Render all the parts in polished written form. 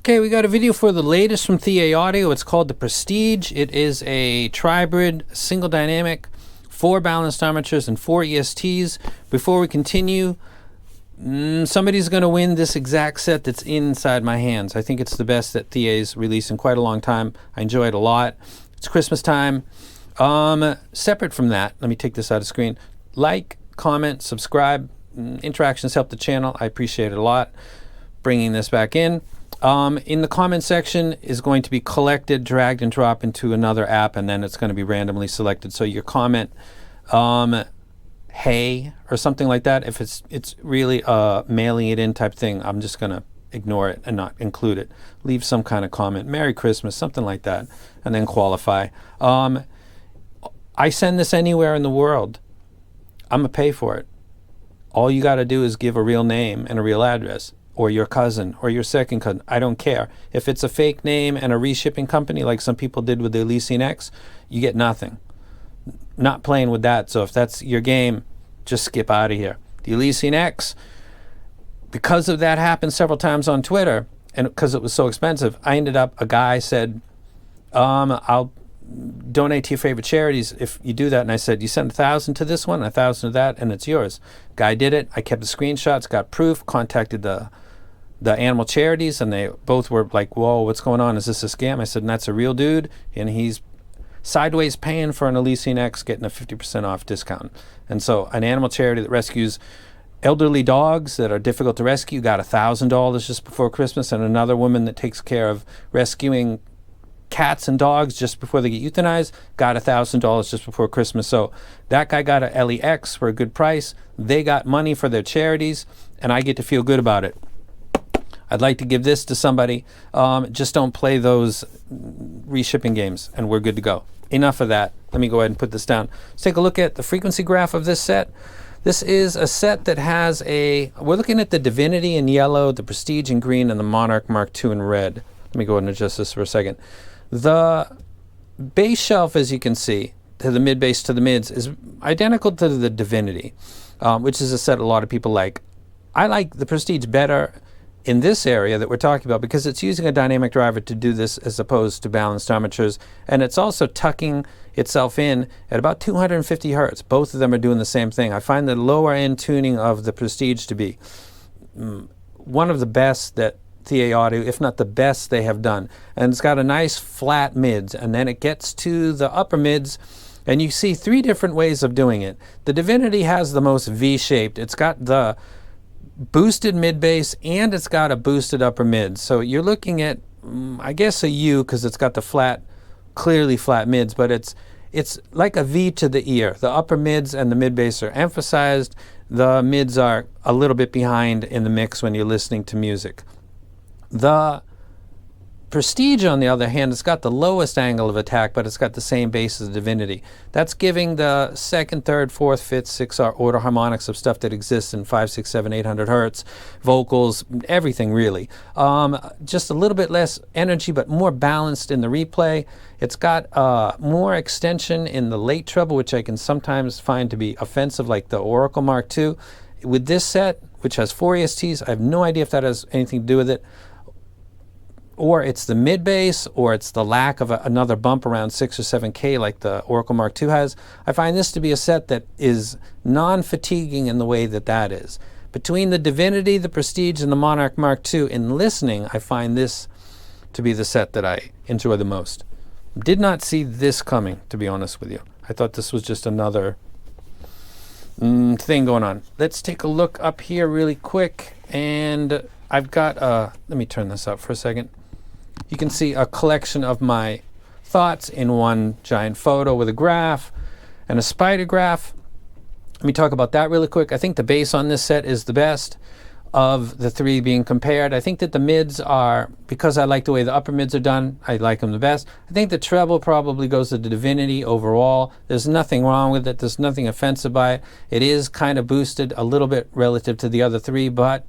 Okay, we got a video for the latest from ThieAudio. It's called the Prestige. It is a tribrid, single dynamic, 4 balanced armatures and 4 ESTs. Before we continue, somebody's going to win this exact set that's inside my hands. I think it's the best that Thia's released in quite a long time. I enjoy it a lot. It's Christmas time. Separate from that, let me take this out of screen. Like, comment, subscribe. Interactions help the channel. I appreciate it a lot. Bringing this back in. In the comment section is going to be collected, dragged and dropped into another app, and then it's going to be randomly selected. So your comment, hey, or something like that, if it's really a mailing it in type thing, I'm just going to ignore it and not include it. Leave some kind of comment, Merry Christmas, something like that, and then qualify. I send this anywhere in the world. I'm going to pay for it. All you got to do is give a real name and a real address, or your cousin, or your second cousin. I don't care. If it's a fake name and a reshipping company, like some people did with the Elysian X, you get nothing. Not playing with that. So if that's your game, just skip out of here. The Elysian X, because of that happened several times on Twitter, and because it was so expensive, I ended up, a guy said, I'll donate to your favorite charities if you do that. And I said, you send 1,000 to this one, 1,000 to that, and it's yours. Guy did it. I kept the screenshots, got proof, contacted the animal charities, and they both were like, whoa, what's going on? Is this a scam? I said, and that's a real dude, and he's sideways paying for an Elysian X, getting a 50% off discount. And so an animal charity that rescues elderly dogs that are difficult to rescue got $1,000 just before Christmas, and another woman that takes care of rescuing cats and dogs just before they get euthanized got $1,000 just before Christmas. So that guy got a LEX for a good price. They got money for their charities, and I get to feel good about it. I'd like to give this to somebody. Just don't play those reshipping games, and we're good to go. Enough of that. Let me go ahead and put this down. Let's take a look at the frequency graph of this set. This is a set that has we're looking at the Divinity in yellow, the Prestige in green, and the Monarch Mark II in red. Let me go ahead and adjust this for a second. The bass shelf, as you can see, to the mid bass to the mids, is identical to the Divinity, which is a set a lot of people like. I like the Prestige better in this area that we're talking about because it's using a dynamic driver to do this as opposed to balanced armatures, and it's also tucking itself in at about 250 hertz. Both of them are doing the same thing. I find the lower end tuning of the Prestige to be one of the best that ThieAudio, if not the best they have done. And it's got a nice flat mids, and then it gets to the upper mids, and you see 3 different ways of doing it. The Divinity has the most V-shaped. It's got the boosted mid bass, and it's got a boosted upper mid. So you're looking at, I guess, a U, because it's got the flat, clearly flat mids, but it's like a V to the ear. The upper mids and the mid bass are emphasized. The mids are a little bit behind in the mix when you're listening to music. The Prestige, on the other hand, it's got the lowest angle of attack, but it's got the same bass as the Divinity. That's giving the 2nd, 3rd, 4th, 5th, 6th order harmonics of stuff that exists in 5, 6, 7, 800 hertz, vocals, everything really. Just a little bit less energy, but more balanced in the replay. It's got more extension in the late treble, which I can sometimes find to be offensive, like the Oracle Mark II. With this set, which has 4 ESTs, I have no idea if that has anything to do with it. Or it's the mid bass, or it's the lack of another bump around 6 or 7K like the Oracle Mark II has. I find this to be a set that is non-fatiguing in the way that that is. Between the Divinity, the Prestige, and the Monarch Mark II, in listening, I find this to be the set that I enjoy the most. Did not see this coming, to be honest with you. I thought this was just another thing going on. Let's take a look up here really quick, and I've got let me turn this up for a second. You can see a collection of my thoughts in one giant photo with a graph and a spider graph. Let me talk about that really quick. I think the bass on this set is the best of the 3 being compared. I think that the mids are, because I like the way the upper mids are done, I like them the best. I think the treble probably goes to the Divinity overall. There's nothing wrong with it. There's nothing offensive by it. It is kind of boosted a little bit relative to the other 3, but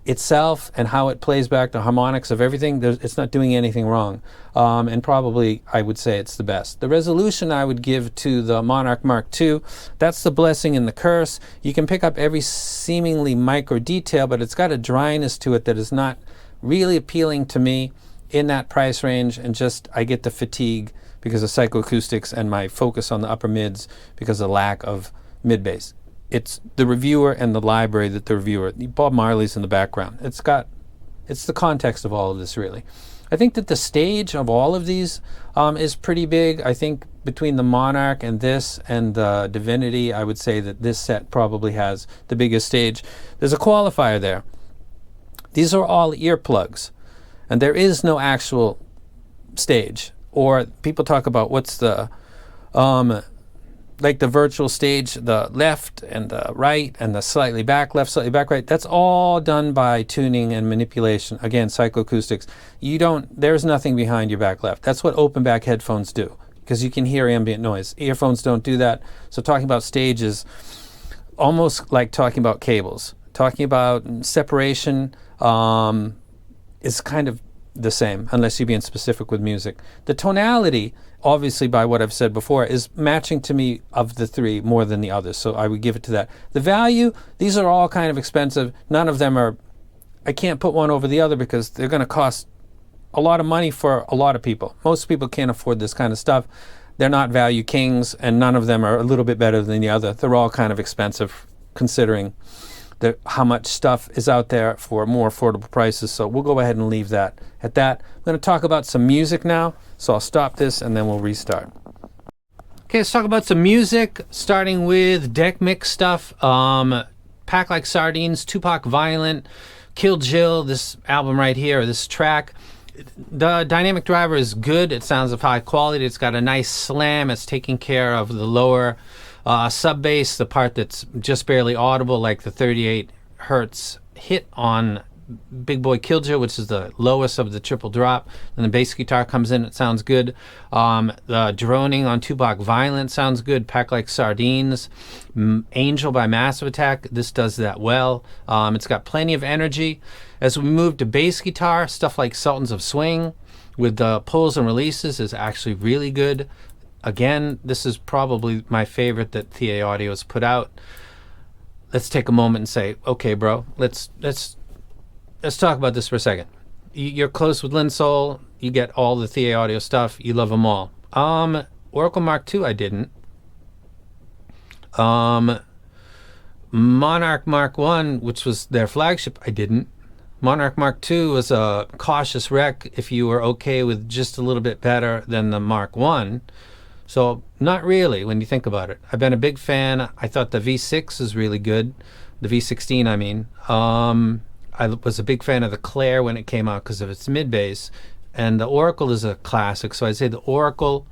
itself and how it plays back the harmonics of everything, it's not doing anything wrong. And probably I would say it's the best. The resolution I would give to the Monarch Mark II, that's the blessing and the curse. You can pick up every seemingly micro detail, but it's got a dryness to it that is not really appealing to me in that price range, and just I get the fatigue because of psychoacoustics and my focus on the upper mids because of the lack of mid bass. It's the reviewer and the library that the reviewer, Bob Marley's in the background. It's the context of all of this, really. I think that the stage of all of these is pretty big. I think between the Monarch and this and the Divinity, I would say that this set probably has the biggest stage. There's a qualifier there. These are all earplugs, and there is no actual stage. Or people talk about what's the, like the virtual stage, the left and the right and the slightly back left, slightly back right. That's all done by tuning and manipulation. Again, psychoacoustics. There's nothing behind your back left. That's what open back headphones do, because you can hear ambient noise. Earphones don't do that. So talking about stages, almost like talking about cables. Talking about separation is kind of the same, unless you're being specific with music. The tonality, obviously by what I've said before, is matching to me of the three more than the others, so I would give it to that. The value, these are all kind of expensive. None of them are, I can't put one over the other because they're going to cost a lot of money for a lot of people. Most people can't afford this kind of stuff. They're not value kings, and none of them are a little bit better than the other. They're all kind of expensive considering how much stuff is out there for more affordable prices. So we'll go ahead and leave that at that. I'm going to talk about some music now, so I'll stop this and then we'll restart. Okay, let's talk about some music, starting with deck mix stuff. Pack Like Sardines, Tupac Violent, Kill Jill, this album right here, this track. The dynamic driver is good. It sounds of high quality. It's got a nice slam. It's taking care of the lower sub bass, the part that's just barely audible, like the 38 hertz hit on Big Boy Killjoy, which is the lowest of the triple drop. Then the bass guitar comes in, it sounds good. The droning on Tupac Violent sounds good. Pack Like Sardines, Angel by Massive Attack, this does that well. It's got plenty of energy. As we move to bass guitar, stuff like Sultans of Swing with the pulls and releases is actually really good. Again, this is probably my favorite that ThieAudio has put out. Let's take a moment and say, okay, bro, let's talk about this for a second. You're close with Linsol. You get all the ThieAudio stuff. You love them all. Oracle Mark II, I didn't. Monarch Mark I, which was their flagship, I didn't. Monarch Mark II was a cautious wreck if you were okay with just a little bit better than the Mark I. So not really when you think about it. I've been a big fan. I thought the V6 is really good. The V16, I mean. I was a big fan of the Claire when it came out because of its mid-bass. And the Oracle is a classic. So I'd say the Oracle,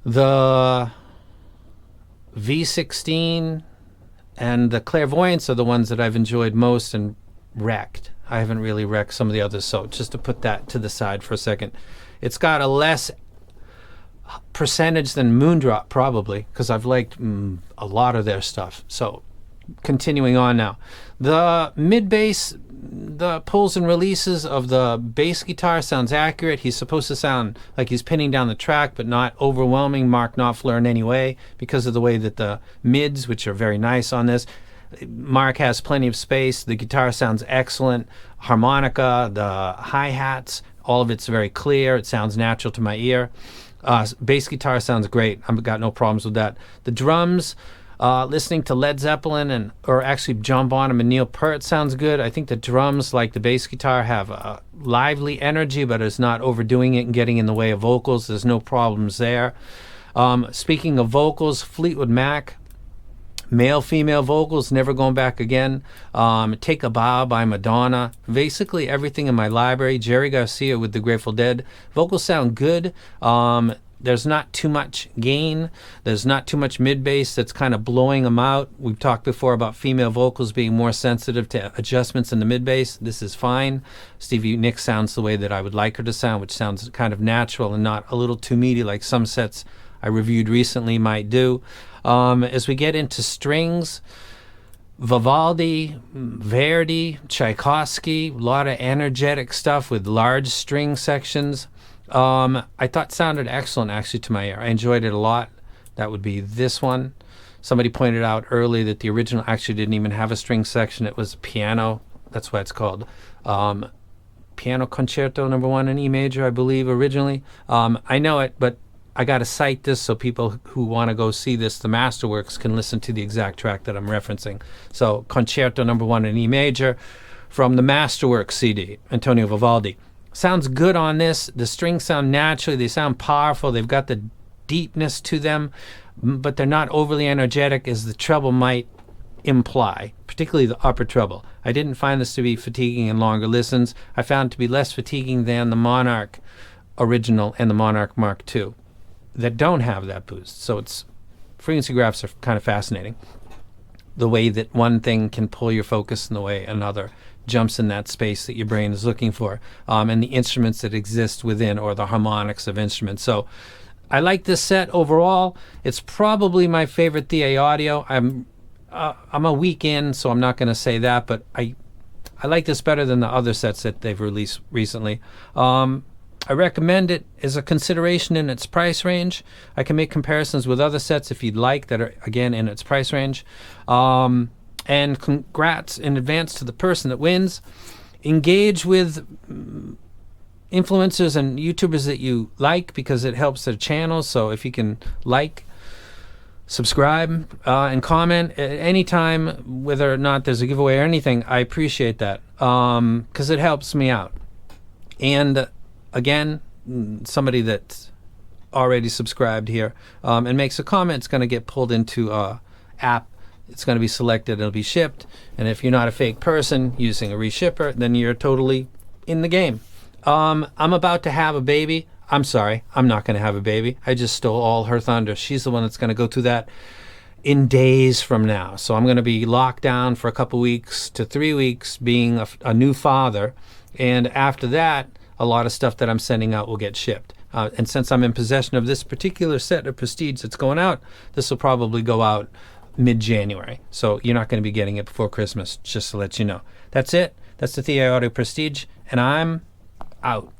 the V16, and the Clairvoyance are the ones that I've enjoyed most and wrecked. I haven't really wrecked some of the others. So just to put that to the side for a second. It's got a less percentage than Moondrop probably, because I've liked a lot of their stuff. So continuing on now, the mid bass, the pulls and releases of the bass guitar sounds accurate. He's supposed to sound like he's pinning down the track, but not overwhelming Mark Knopfler in any way, because of the way that the mids, which are very nice on this, Mark has plenty of space. The guitar sounds excellent. Harmonica, the hi-hats, all of it's very clear. It sounds natural to my ear. Bass guitar sounds great. I've got no problems with that. The drums, listening to Led Zeppelin or actually John Bonham and Neil Peart sounds good. I think the drums, like the bass guitar, have a lively energy, but it's not overdoing it and getting in the way of vocals. There's no problems there. Speaking of vocals, Fleetwood Mac, male, female vocals, never going back again. Take a Bow by Madonna. Basically everything in my library. Jerry Garcia with the Grateful Dead. Vocals sound good. There's not too much gain. There's not too much mid-bass that's kind of blowing them out. We've talked before about female vocals being more sensitive to adjustments in the mid-bass. This is fine. Stevie Nicks sounds the way that I would like her to sound, which sounds kind of natural and not a little too meaty like some sets I reviewed recently might do. As we get into strings, Vivaldi, Verdi, Tchaikovsky, a lot of energetic stuff with large string sections. I thought sounded excellent actually to my ear. I enjoyed it a lot. That would be this one. Somebody pointed out early that the original actually didn't even have a string section. It was piano. That's why it's called. Piano Concerto number 1 in E major, I believe, originally. I know it, but I got to cite this so people who want to go see this, the masterworks, can listen to the exact track that I'm referencing. So Concerto number 1 in E major from the Masterworks CD, Antonio Vivaldi. Sounds good on this. The strings sound naturally. They sound powerful. They've got the deepness to them, but they're not overly energetic as the treble might imply, particularly the upper treble. I didn't find this to be fatiguing in longer listens. I found it to be less fatiguing than the Monarch original and the Monarch Mark II that don't have that boost. So it's frequency graphs are kind of fascinating. The way that one thing can pull your focus and the way another jumps in that space that your brain is looking for, and the instruments that exist within, or the harmonics of instruments. So I like this set overall. It's probably my favorite ThieAudio. I'm a week in, so I'm not going to say that, but I like this better than the other sets that they've released recently. I recommend it as a consideration in its price range. I can make comparisons with other sets if you'd like that are, again, in its price range. And congrats in advance to the person that wins. Engage with influencers and YouTubers that you like, because it helps their channels. So if you can like, subscribe, and comment at any time, whether or not there's a giveaway or anything, I appreciate that, because it helps me out. And again, somebody that's already subscribed here and makes a comment, it's going to get pulled into a app. It's going to be selected, it'll be shipped, and if you're not a fake person using a reshipper, then you're totally in the game. I'm about to have a baby. I'm sorry, I'm not going to have a baby. I just stole all her thunder. She's the one that's going to go through that in days from now. So I'm going to be locked down for a couple weeks to 3 weeks being a new father, and after that, a lot of stuff that I'm sending out will get shipped. And since I'm in possession of this particular set of Prestige that's going out, this will probably go out mid-January. So you're not going to be getting it before Christmas, just to let you know. That's it. That's the ThieAudio Prestige, and I'm out.